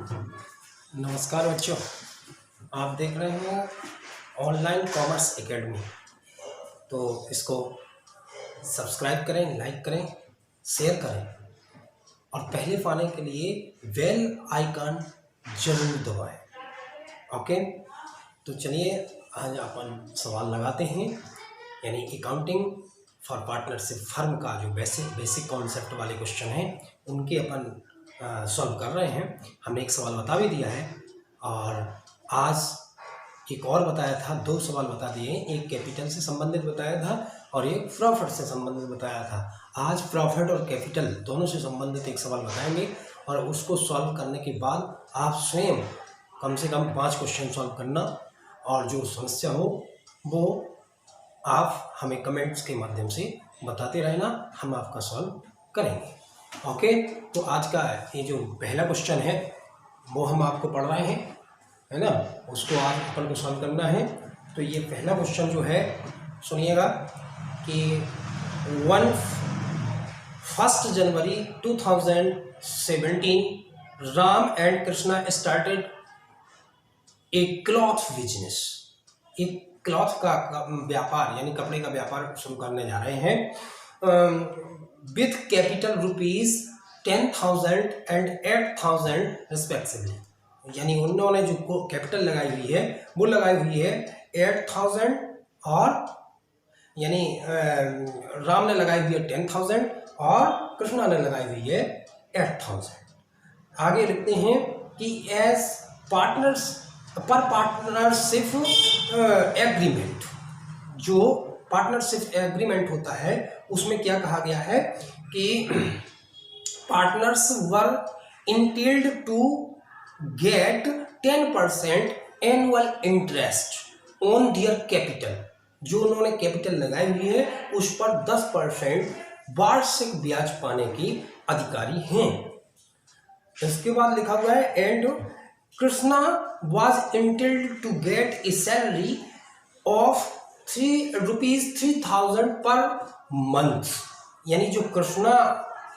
नमस्कार बच्चों, आप देख रहे हो ऑनलाइन कॉमर्स एकेडमी। तो इसको सब्सक्राइब करें, लाइक करें, शेयर करें और पहले पाने के लिए बेल आइकन जरूर दबाएं। ओके, तो चलिए आज अपन सवाल लगाते हैं। यानी अकाउंटिंग फॉर पार्टनरशिप फर्म का जो बेसिक कॉन्सेप्ट वाले क्वेश्चन हैं उनके अपन सॉल्व कर रहे हैं। हमने एक सवाल बता भी दिया है और आज एक और बताया था, दो सवाल बता दिए। एक कैपिटल से संबंधित बताया था और एक प्रॉफिट से संबंधित बताया था। आज प्रॉफिट और कैपिटल दोनों से संबंधित एक सवाल बताएंगे और उसको सॉल्व करने के बाद आप स्वयं कम से कम 5 क्वेश्चन सॉल्व करना और जो समस्या हो वो आप हमें कमेंट्स के माध्यम से बताते रहना, हम आपका सॉल्व करेंगे। ओके, तो आज का ये जो पहला क्वेश्चन है वो हम आपको पढ़ रहे हैं, है ना। उसको आज अपन को सॉल्व करना है। तो ये पहला क्वेश्चन जो है सुनिएगा कि 1 जनवरी 2017 Ram and Krishna started A cloth business. एक क्लॉथ का व्यापार यानी कपड़े का व्यापार शुरू करने जा रहे हैं विथ कैपिटल ₹10,000 and 8,000 रिस्पेक्टिवली। यानी उन्होंने जो कैपिटल लगाई हुई है वो लगाई हुई है 8,000 और यानी राम ने लगाई हुई है 10,000 और कृष्णा ने लगाई हुई है 8,000। आगे लिखते हैं कि as partners per partnership agreement, जो पार्टनरशिप एग्रीमेंट होता है उसमें क्या कहा गया है कि partners were entitled to get 10% annual interest on their capital. जो उन्होंने कैपिटल लगाई हुई है उस पर 10% वार्षिक ब्याज पाने की अधिकारी हैं। इसके बाद लिखा हुआ है and Krishna was entitled to get a salary of ₹3,000 per month. यानी जो कृष्णा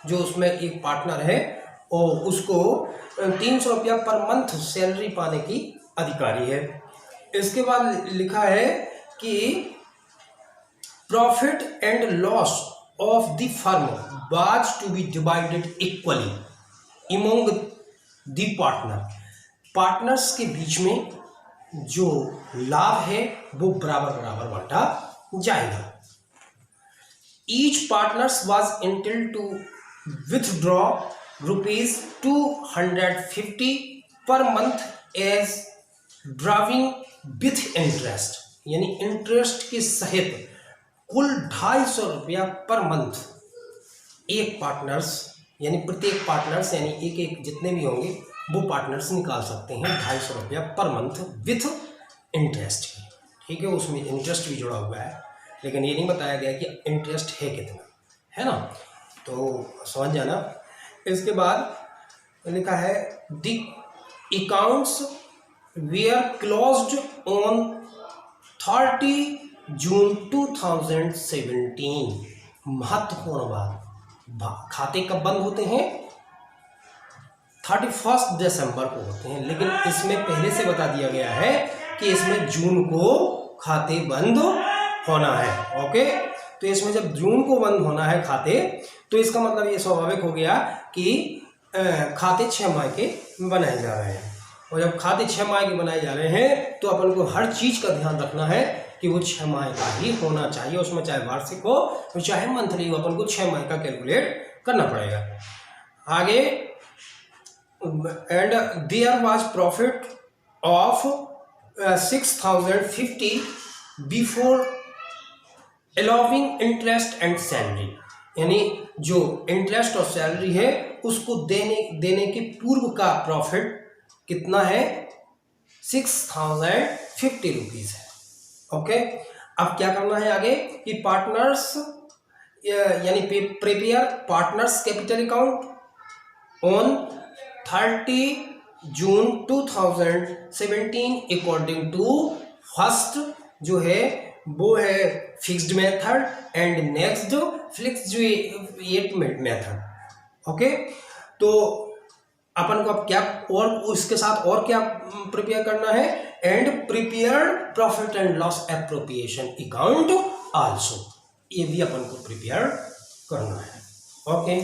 जो उसमें एक पार्टनर है और उसको 300 रुपया पर मंथ सैलरी पाने की अधिकारी है। इसके बाद लिखा है कि profit and loss of the firm was to be divided equally among the partner. Partners के बीच में जो लाभ है वो बराबर बराबर बांटा जाएगा। Each partners was entitled to withdraw ₹250 per month as drawing with interest. यानी इंटरेस्ट के सहित कुल 250 रुपया पर मंथ एक पार्टनर्स यानी प्रत्येक पार्टनर्स यानी एक एक जितने भी होंगे वो पार्टनर्स निकाल सकते हैं 250 रुपया पर मंथ विथ इंटरेस्ट। ठीक है, उसमें इंटरेस्ट भी जुड़ा हुआ है लेकिन ये नहीं बताया गया कि इंटरेस्ट है कितना, है ना। तो समझ जाना। इसके बाद लिखा है the accounts were closed on 30 June 2017। महत्वपूर्ण बात, खाते कब बंद होते हैं? 31 दिसंबर को होते हैं, लेकिन इसमें पहले से बता दिया गया है कि इसमें जून को खाते बंद होना है। ओके, तो इसमें जब जून को बंद होना है खाते, तो इसका मतलब ये स्वाभाविक हो गया कि खाते 6 माह के बनाए जा रहे हैं। और जब खाते 6 माह के बनाए जा रहे हैं तो अपन को हर चीज़ का ध्यान रखना है कि वो 6 माह का ही होना चाहिए। उसमें चाहे वार्षिक हो चाहे मंथली हो, अपन को 6 माह का कैलकुलेट करना पड़ेगा। आगे and there was profit of 6,050 before allowing interest and salary। यानी जो इंटरेस्ट और सैलरी है उसको देने के पूर्व का प्रॉफिट कितना है? 6,050 रुपीज है। ओके, अब क्या करना है आगे कि पार्टनर्स यानी prepare partners capital account on 30 June 2017 according to first जो है वो है fixed method and next fluctuate method. Okay, तो अपन को अब क्या और उसके साथ और क्या प्रिपेयर करना है, and prepare profit and loss appropriation account also, ये भी अपन को प्रिपेयर करना है। ओके,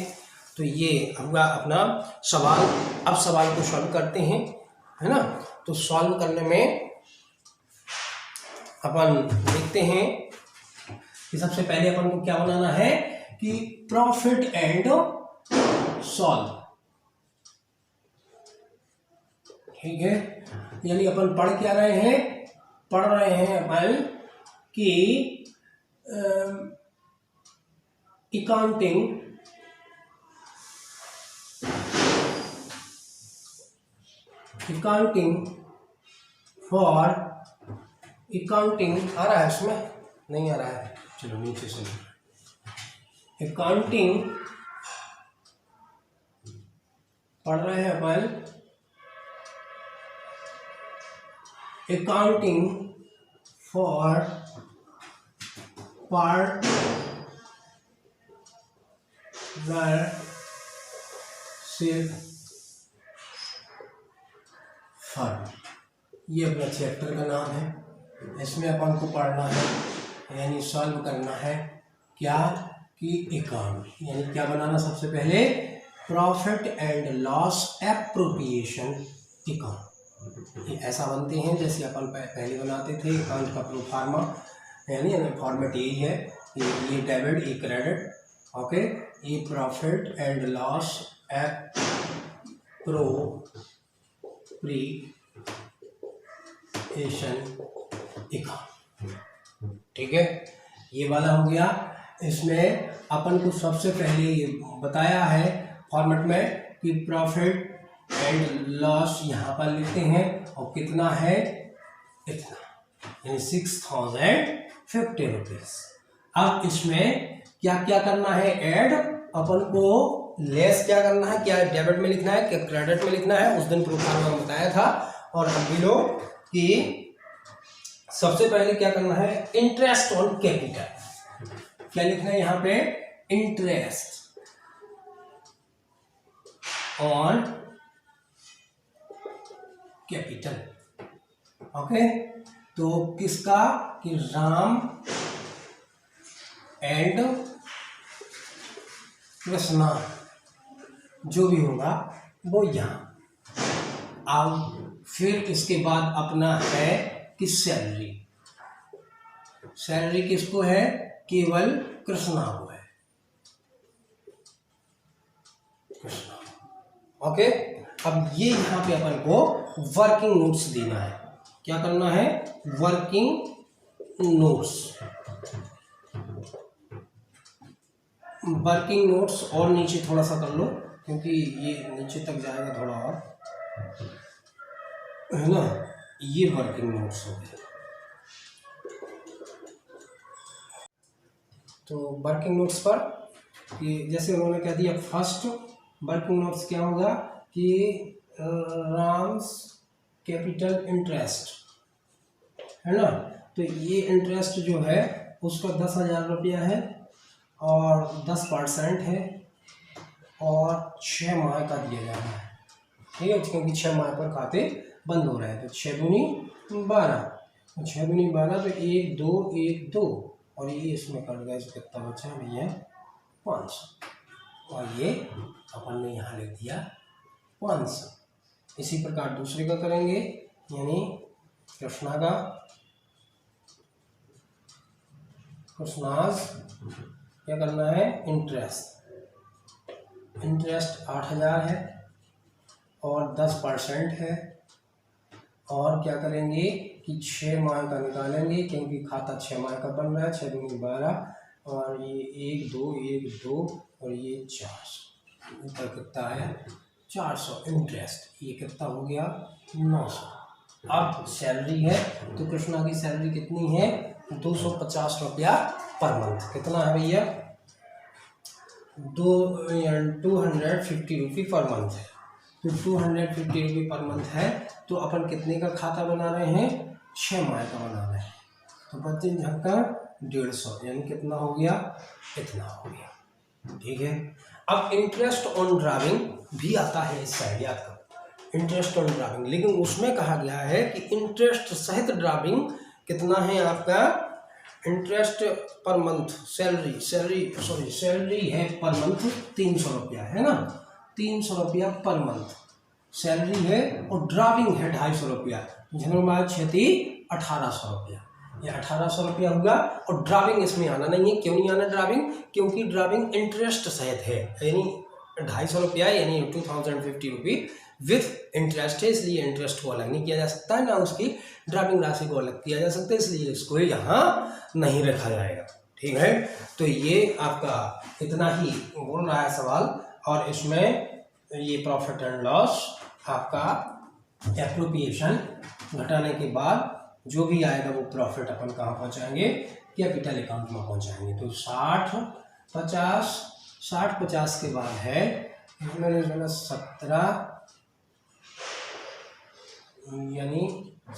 तो ये होगा अपना सवाल। अब सवाल को सॉल्व करते हैं, है ना। तो सॉल्व करने में अपन देखते हैं कि सबसे पहले अपन को क्या बनाना है कि प्रॉफिट एंड सॉल्व, ठीक है। यानी अपन पढ़ क्या रहे हैं, पढ़ रहे हैं अपन कि अकाउंटिंग फॉर अकाउंटिंग आ रहा है, उसमें नहीं आ रहा है, चलो नीचे से अकाउंटिंग पढ़ रहे हैं अपन, अकाउंटिंग फॉर पार्टनर फर्म, ये अपना चैप्टर का नाम है। इसमें अपन को पढ़ना है यानी सॉल्व करना है क्या कि अकाउंट, यानी क्या बनाना, सबसे पहले profit and loss appropriation account. ये ऐसा बनते हैं जैसे अपन पहले बनाते थे अकाउंट का प्रो फार्मा, यानी फॉर्मेट यही है, ये डेबिट, ये क्रेडिट, ओके। ये profit and loss appropriation account, ठीक है। ये वाला हो गया। इसमें अपन को सबसे पहले ये बताया है फॉर्मेट में कि प्रॉफिट एंड लॉस यहाँ पर लिखते हैं और कितना है, इतना, यानी 6050 रुपीज। अब इसमें क्या क्या करना है, ऐड, अपन को लेस क्या करना है, क्या डेबिट में लिखना है, क्या क्रेडिट में लिखना है, उस दिन प्रो फार्मा में बताया था। और अब भी लो कि सबसे पहले क्या करना है, इंटरेस्ट ऑन कैपिटल, क्या लिखना है यहाँ पे, इंटरेस्ट ऑन कैपिटल, ओके। तो किसका, कि राम एंड कृष्णा, जो भी होगा वो यहाँ। अब फिर इसके बाद अपना है कि सैलरी, सैलरी किसको है, केवल कृष्णा को है, कृष्णा, ओके। अब ये यहाँ पे अपन को वर्किंग नोट्स देना है, क्या करना है, वर्किंग नोट्स, वर्किंग नोट्स। और नीचे थोड़ा सा कर लो क्योंकि ये नीचे तक जाएगा थोड़ा और, है ना। ये वर्किंग नोट्स हो गए। तो वर्किंग नोट्स पर कि जैसे उन्होंने कह दिया, फर्स्ट वर्किंग नोट्स क्या होगा कि राम्स कैपिटल इंटरेस्ट, है ना। तो ये इंटरेस्ट जो है उसका 10,000 रुपया है और 10% है और 6 माह का दिया जा रहा है, ठीक है, क्योंकि 6 माह पर खाते बंद हो रहे हैं। तो 6 दूनी 12, 6 दूनी 12, तो 1 2 1 2, और ये इसमें कट गया, इसमें कितना बचा भैया, 500, और ये अपन ने यहाँ लिख दिया 500। इसी प्रकार दूसरे का करेंगे, यानी कृष्णा का, कृष्णाज क्या करना है, इंटरेस्ट, इंटरेस्ट 8,000 है और 10% है। और क्या करेंगे कि 6 माह का निकालेंगे क्योंकि खाता 6 माह का बन रहा है, 6 दूनी 12, और ये 1 2 1 2 और ये 400, ऊपर कितना है 400 इंटरेस्ट, ये कितना हो गया 900। अब सैलरी है तो कृष्णा की सैलरी कितनी है, 250 रुपया पर मंथ। कितना है भैया, 250 रुपये पर मंथ है। तो 250 रुपये पर मंथ है, तो अपन कितने का खाता बना रहे हैं, 6 माह का बना रहे हैं। तो 25 झक्का 150, यानी कितना हो गया, इतना हो गया, ठीक है। अब इंटरेस्ट ऑन ड्राइविंग भी आता है इस साइड, याद करो, इंटरेस्ट ऑन ड्राइविंग, लेकिन उसमें कहा गया है कि इंटरेस्ट सहित ड्राइविंग कितना है आपका, इंटरेस्ट पर मंथ, सैलरी है पर मंथ 300 रुपया है ना, 300 रुपया पर मंथ सैलरी है, और ड्राइविंग है 250 रुपया, जनरल क्षति 1800 रुपया, ये 1800 रुपया हुआ। और ड्राइविंग इसमें आना नहीं है, क्यों नहीं आना ड्राइविंग, क्योंकि ड्राइविंग इंटरेस्ट सहित है, यानी 250 रुपया यानी 2050 रुपी विथ इंटरेस्ट है, इसलिए इंटरेस्ट को अलग नहीं किया जा सकता है, ना उसकी ड्राइविंग राशि को अलग किया जा सकता है, इसलिए इसको यहाँ नहीं रखा जाएगा। ठीक है, तो ये आपका इतना ही बोल रहा है सवाल, और इसमें ये प्रॉफिट एंड लॉस आपका एप्रोप्रिएशन घटाने के बाद जो भी आएगा वो प्रॉफिट अपन कहाँ पहुँचाएंगे, कैपिटल अकाउंट में पहुँचाएंगे। तो 60-50 के बाद है 17 यानी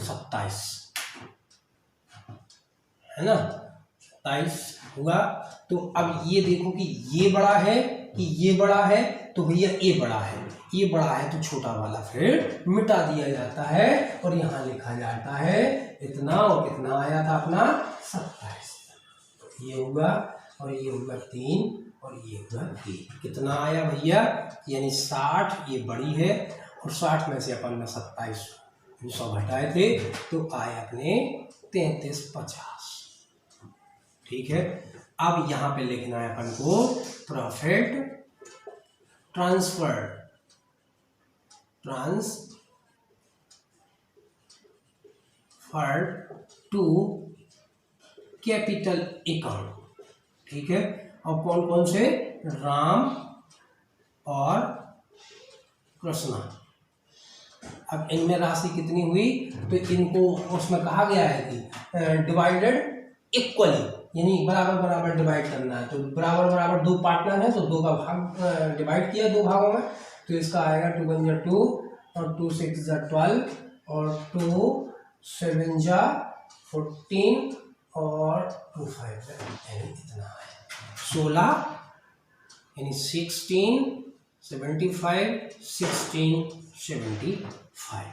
27 है ना, 27 हुआ। तो अब ये देखो कि ये बड़ा है कि ये बड़ा है, तो भैया ये बड़ा है, ये बड़ा है तो छोटा वाला फिर मिटा दिया जाता है और यहाँ लिखा जाता है इतना, और कितना आया था अपना 27, ये हुआ, और ये हुआ 3 और ये हुआ 3, कितना आया भैया, यानी 60, ये बड़ी है, और 60 में से अपन ने 27 100 घटाए थे तो आए अपने 3350। ठीक है, अब यहाँ पे लिखना है अपन को profit transfer to capital account. ठीक है, और कौन कौन से, राम और कृष्णा। अब इनमें राशि कितनी हुई, तो इनको उसमें कहा गया है कि डिवाइडेड इक्वली, यानी बराबर बराबर डिवाइड करना है। तो बराबर बराबर 2 पार्टनर है तो 2 का भाग डिवाइड किया 2 भागों में, तो इसका आएगा 2 1 जा 2 और 2 6 जा 12 और 2 7 जा 14 और 2 5 यानी इतना है 16, यानी 16 75 16 75,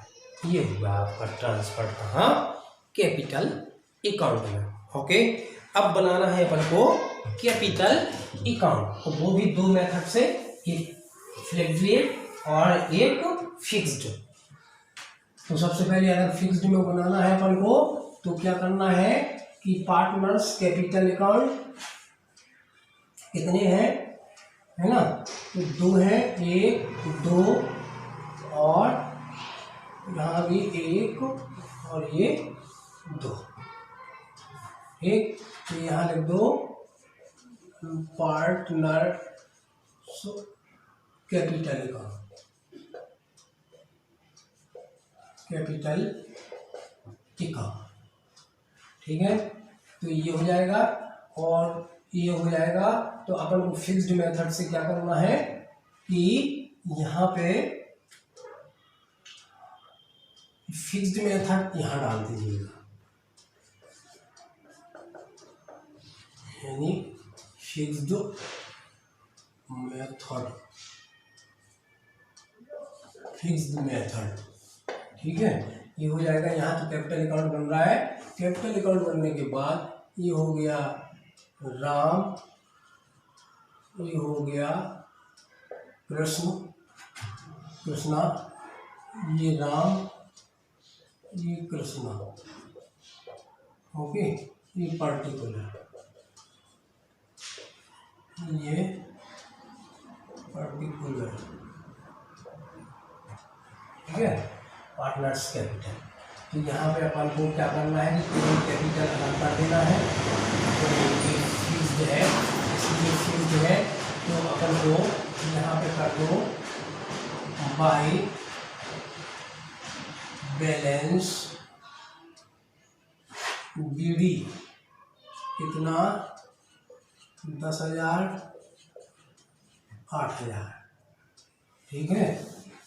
ये हुआ आपका ट्रांसफर कहाँ, कैपिटल अकाउंट में। ओके, अब बनाना है अपन को कैपिटल अकाउंट, तो वो भी 2 मेथड से, एक फ्लेक्सिबल और एक फिक्स्ड। तो सबसे पहले अगर फिक्स्ड में बनाना है अपन को तो क्या करना है कि पार्टनर्स कैपिटल अकाउंट कितने हैं, है ना, तो 2 है, 1 2 और यहाँ भी 1 और ये 2, एक, तो यहाँ लिख दो partner capital account, capital account. ठीक है, तो ये हो जाएगा और ये हो जाएगा। तो अपन को फिक्स्ड मेथड से क्या करना है कि यहाँ पे फिक्स्ड मेथड यहाँ डाल दीजिएगा, यानी फिक्स्ड मेथड। ठीक है, ये हो जाएगा। यहाँ तो कैपिटल अकाउंट बन रहा है, कैपिटल अकाउंट बनने के बाद ये हो गया राम, ये हो गया कृष्णा, ये राम, ये कृष्णा। ओके, ये पर्टिकुलर, ये पर्टिकुलर। ठीक है, पार्टनर्स कैपिटल। तो यहाँ पे अपन को क्या करना है कि कैपिटल अलग कर देना है। तो ये फिक्स्ड है, इसलिए फिक्स्ड है तो अपन को यहाँ पे कर दो बाय बैलेंस बीडी, कितना 10,000 8,000। ठीक है,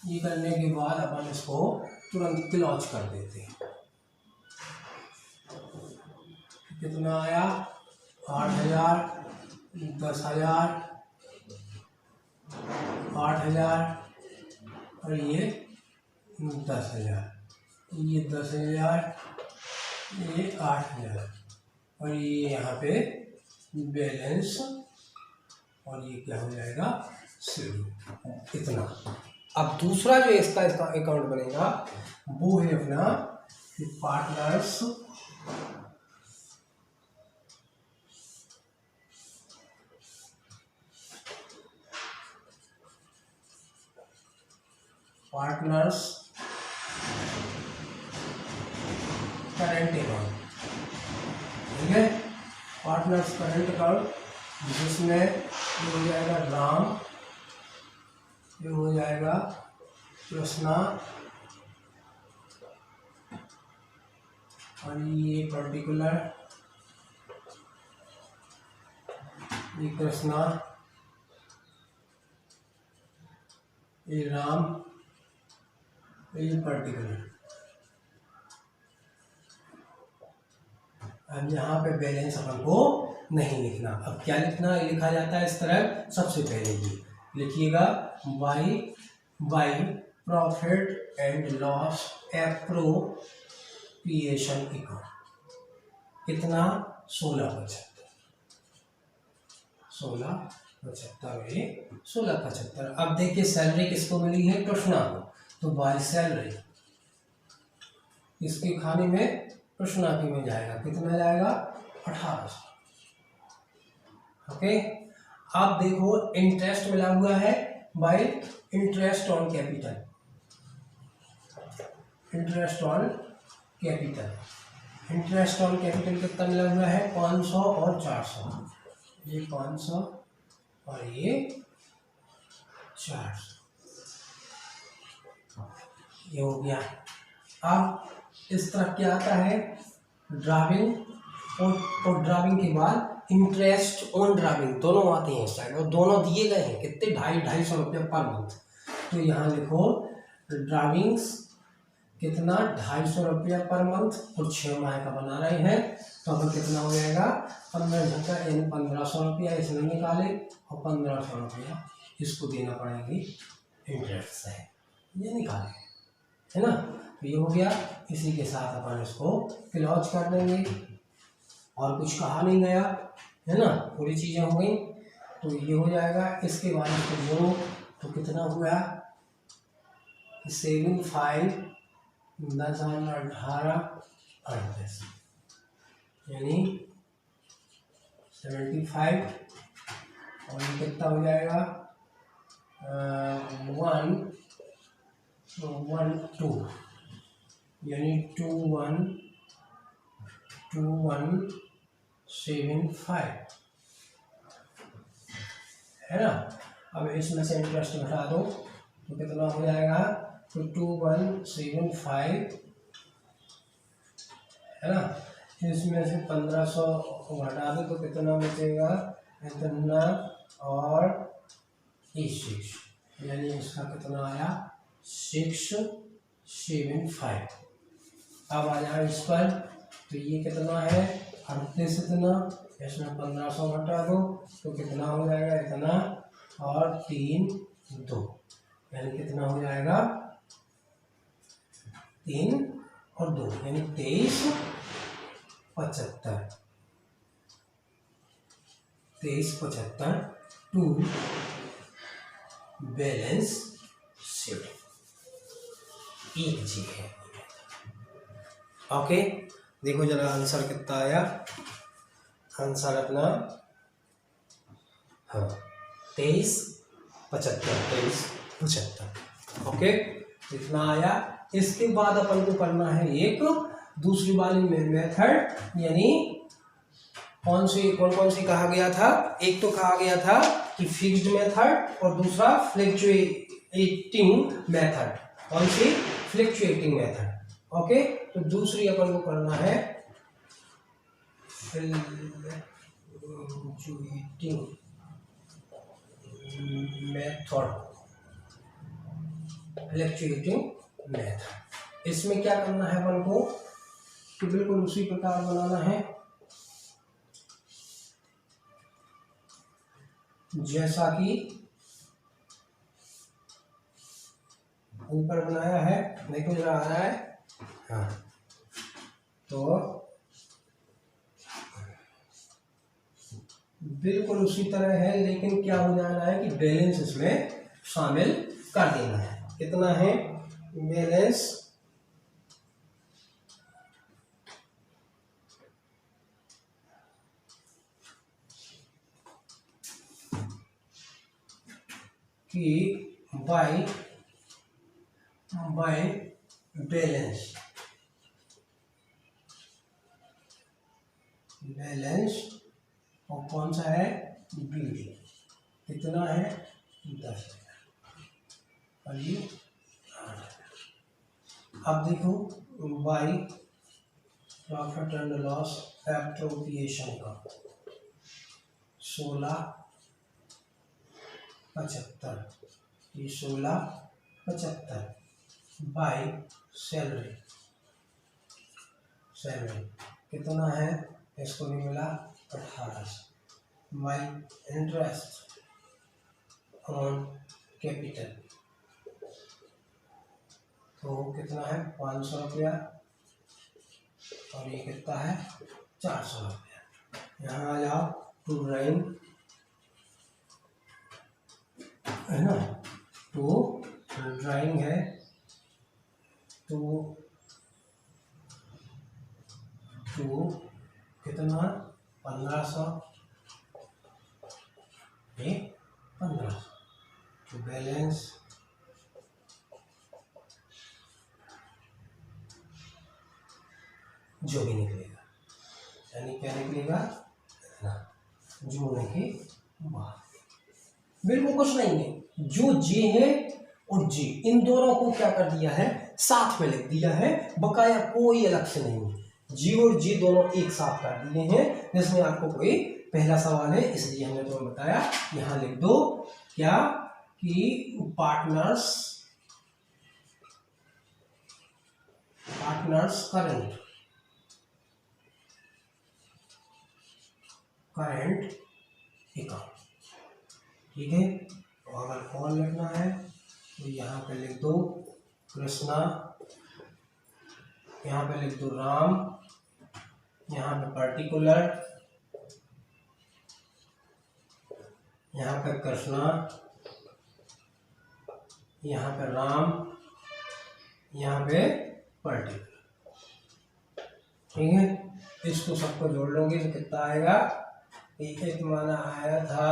ये करने के बाद अपन इसको तुरंत क्लोज कर देते हैं। कितना आया 8,000 10,000 8,000 और ये 10,000, ये 10,000, ये 8,000 और ये यहाँ पे बैलेंस और ये क्या हो जाएगा सेविंग इतना। अब दूसरा जो इसका अकाउंट बनेगा वो है अपना पार्टनर्स करंट अकाउंट, ठीक है। पार्टनर्स करंट अकाउंट जिसमें ये हो जाएगा राम, ये हो जाएगा कृष्णा और ये पर्टिकुलर ये कृष्णा, ये राम, ये पर्टिकुलर। अब यहाँ पे बैलेंस अपन को नहीं लिखना। अब क्या लिखना लिखा जाता है इस तरह, सबसे पहले ये लिखिएगा by profit and loss appropriation account, कितना 1675। अब देखिए सैलरी किसको मिली है, कृष्णा को, तो बाई सैलरी इसके खाने में कृष्णा की में जाएगा, कितना जाएगा 1800। ओके। अब देखो इंटरेस्ट मिला हुआ है by interest on capital, interest on capital कितना मिला हुआ है 500 और 400, ये 500 और ये 400, ये हो गया। अब इस तरह क्या आता है ड्राविंग और ड्राविंग के बाद इंटरेस्ट ऑन ड्राविंग, दोनों आते हैं इस साइड और दोनों दिए गए हैं कितने 250 रुपये पर मंथ। तो यहाँ लिखो ड्राविंग्स कितना 250 रुपया पर मंथ और 6 माह का बना रहे हैं, तो हमें कितना हो जाएगा 15 घंटा यानी 1500 रुपया इसमें निकाले और 1500 रुपया इसको देना पड़ेगी इंटरेस्ट से, ये निकाले, है ना। तो ये हो गया। इसी के साथ अपन इसको क्लोज कर देंगे और कुछ कहा नहीं गया, है ना, पूरी चीज़ें हो गई। तो ये हो जाएगा। इसके बाद इसको जोड़ो तो कितना हुआ 75 10 18 38 यानी 75 और ये कितना हो जाएगा 112 यानी 2175, है ना। अब इसमें से इंटरेस्ट घटा दो तो कितना हो जाएगा, तो 2175, है ना। इसमें से 1500 घटा दो तो कितना बचेगा इतना और 6 यानी इसका कितना आया 675। अब आ जाए इस पर, तो ये कितना है 38 इतना, इसमें 1500 घटा दो तो कितना हो जाएगा इतना और 3 2 यानी कितना हो जाएगा 3 और 2 यानी 2375 टू बैलेंस शीट, एक जी है। ओके, देखो जरा आंसर कितना आया। आंसर अपना 2375। ओके, इतना आया। इसके बाद अपन को करना है एक दूसरी वाली मेथड, यानी कौन सी कहा गया था। एक तो कहा गया था कि फिक्स्ड मेथड और दूसरा फ्लक्चुएटिंग मेथड। कौन सी? Fluctuating method. ओके, तो दूसरी अपन को करना है फ्लक्चुएटिंग मेथड। इसमें क्या करना है अपन को कि बिल्कुल उसी प्रकार बनाना है जैसा कि ऊपर बनाया है, देखो जरा आ रहा है, हाँ। तो बिल्कुल उसी तरह है, लेकिन क्या हो जाना है कि बैलेंस इसमें शामिल कर देना है। कितना है बैलेंस, कि बाय बैलेंस, और कौन सा है BD, कितना है 10,000 और ये 8,000। अब देखो by profit and loss appropriation का 16,75, ये 16,75 बाय सैलरी कितना है, इसको भी मिला 1800 बाय इंटरेस्ट ऑन कैपिटल, तो कितना है 500 रुपया, और ये कितना है 400 रुपया। यहाँ आ जाओ टू ड्राइंग, है ना, टू ड्राइंग है, तो कितना 1500, ये 1500, तो बैलेंस जो भी निकलेगा, यानी क्या निकलेगा ना, जो नहीं बाहर, बिल्कुल कुछ नहीं है, जो जे है और जे इन दोनों को क्या कर दिया है, साथ में लिख दिया है, बकाया कोई अलग से नहीं है, जी और जी दोनों एक साथ कर दिए हैं। जिसमें आपको कोई पहला सवाल है, इसलिए हमने तुम्हें बताया यहां लिख दो क्या कि पार्टनर्स करंट अकाउंट, ठीक है। तो अगर कौन लिखना है तो यहाँ पे लिख दो कृष्णा, यहाँ पे लिख दो राम, यहाँ पे पर्टिकुलर, यहाँ पे कृष्णा, यहाँ पे राम, यहाँ पे पर्टिकुलर, ठीक है। इसको सबको जोड़ लोगे तो कितना आएगा, एक माना आया था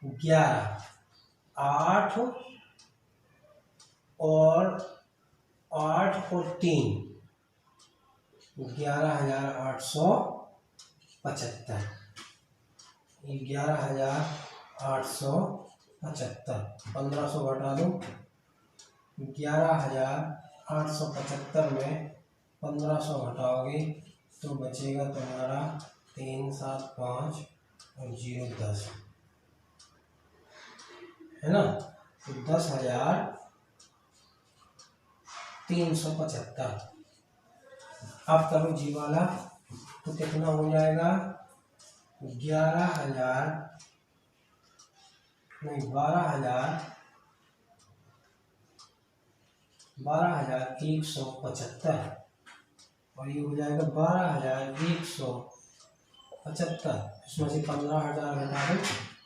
11, 8 और 3 11,875, 11,875, 1500 घटा दो, 11,875 में 1500 घटाओगे तो बचेगा तुम्हारा 375 और 010, है ना, तो 10,375। अब करो जी वाला, तो कितना हो जाएगा 12,175 और ये हो जाएगा 12,175। इसमें से 15,000 घटा दो,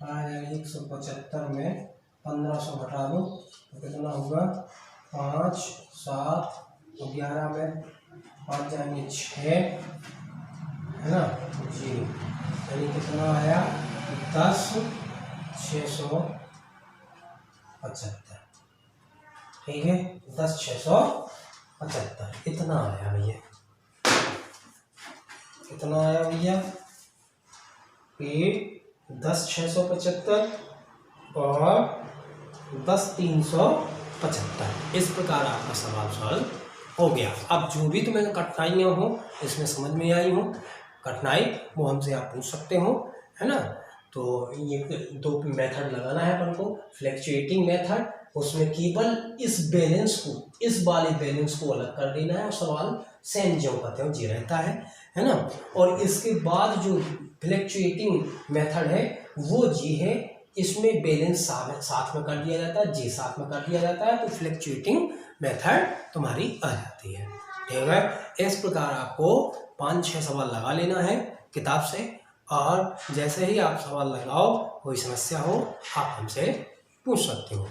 12,175 में 1500 घटा दो तो कितना होगा 5, 7 तो 11 में 5 जाएंगे 6, है ना, 0, यानी कितना आया 10,675, ठीक है, 10,675 इतना आया भैया, कितना आया भैया कि 10,675 और 10,375। इस प्रकार आपका सवाल सॉल्व हो गया। अब जो भी तुम्हें कठिनाइयाँ हो इसमें समझ में आई हो कठिनाई, वो हमसे आप पूछ सकते हो, है ना। तो ये 2 मेथड लगाना है अपन को, फ्लैक्चुएटिंग मेथड, उसमें केवल इस बैलेंस को, इस वाले बैलेंस को अलग कर देना है और सवाल सेम जो कहते हैं जी रहता है ना। और इसके बाद जो फ्लैक्चुएटिंग मेथड है वो जी है इसमें बैलेंस साथ में कर दिया जाता है, जे साथ में कर दिया जाता है, तो फ्लक्चुएटिंग मेथड तुम्हारी आ जाती है। ठीक है, इस प्रकार आपको 5-6 सवाल लगा लेना है किताब से, और जैसे ही आप सवाल लगाओ, कोई समस्या हो आप हमसे पूछ सकते हो,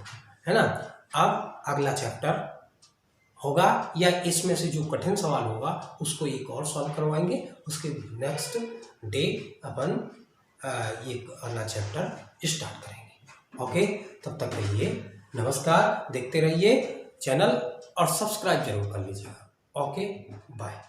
है ना। अब अगला चैप्टर होगा या इसमें से जो कठिन सवाल होगा उसको एक और सॉल्व करवाएंगे, उसके नेक्स्ट डे अपन ये अगला चैप्टर स्टार्ट करेंगे। ओके, तब तक के लिए नमस्कार, देखते रहिए चैनल और सब्सक्राइब जरूर कर लीजिएगा। Okay, bye.